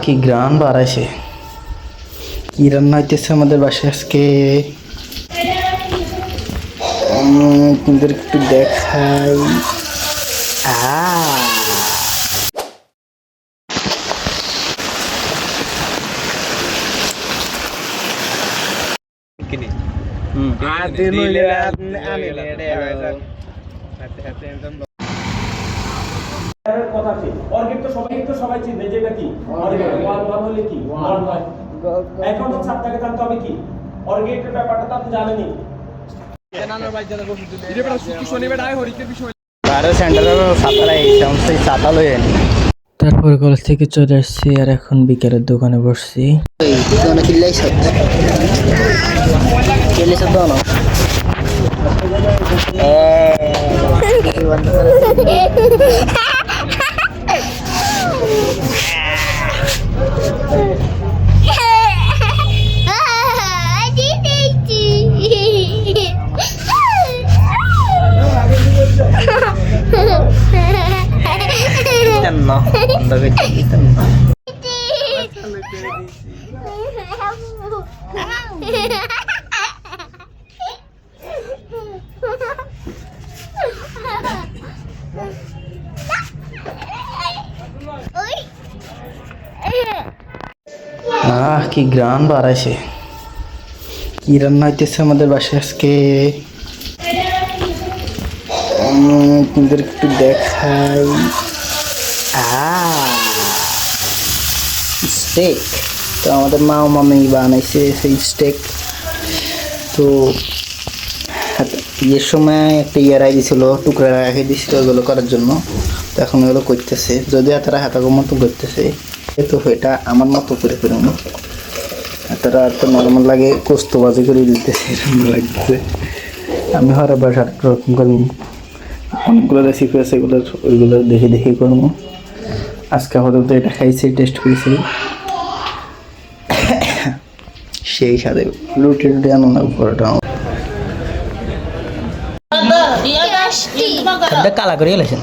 কি গ্রান বাড়াইছে। কি রান্না হইতেছে আমাদের বাসায় আজকে তোমাদের একটু দেখাই। কথা আছে অর্গেট তো সবাই চিনে যেটা কি অর্গেট ওয়ান হলে কি ওয়ান হয়। এখন তো আপনাকে জানতে হবে কি অর্গেটের ব্যাপারটা তো আপনি জানেনই। জানানোর ভাই জানা বসে দিলে এটা বেটা সুতি শনিবার আয় হরিকের বিষয় বাইরে সেন্টারের ছাতা এই সমস্ত ছাতা লয়ে নি। তারপরে কলেজ থেকে চলে আসছি আর এখন বিকেলের দোকানে বসছি। এই দোকানে কিল্লাই সব কেলে সব দাও না কি গ্রান বাড়াইছে। কি রান্না হইতেছে আমাদের বাসায় আজকে তোমাদের একটু দেখাই। স্টেক তো আমাদের মা ও মামি বানাইছে সেই স্টেক। তো ইয়ের সময় একটা ইয়ারাই দিছিল, টুকরা রেখে দিছিল ওগুলো করার জন্য। তো এখন ওগুলো করতেছে, যদি তারা হাতাগো মতো করতেছে। তো এটা আমার মতো করে করে তারা তো নর্মাল লাগে কোস্তবাজি করে দিতেছে, এরকম লাগতেছে। আমি হরে বাসা রকম করবো, অনেকগুলো রেসিপি আছে, ওইগুলো দেখে দেখে করবো। আজকে আপাতত এটা খাইছি, টেস্ট করেছি, সেই সাথে রুটি রুটি আনো না পরোটা কালা করে গেলেছেন।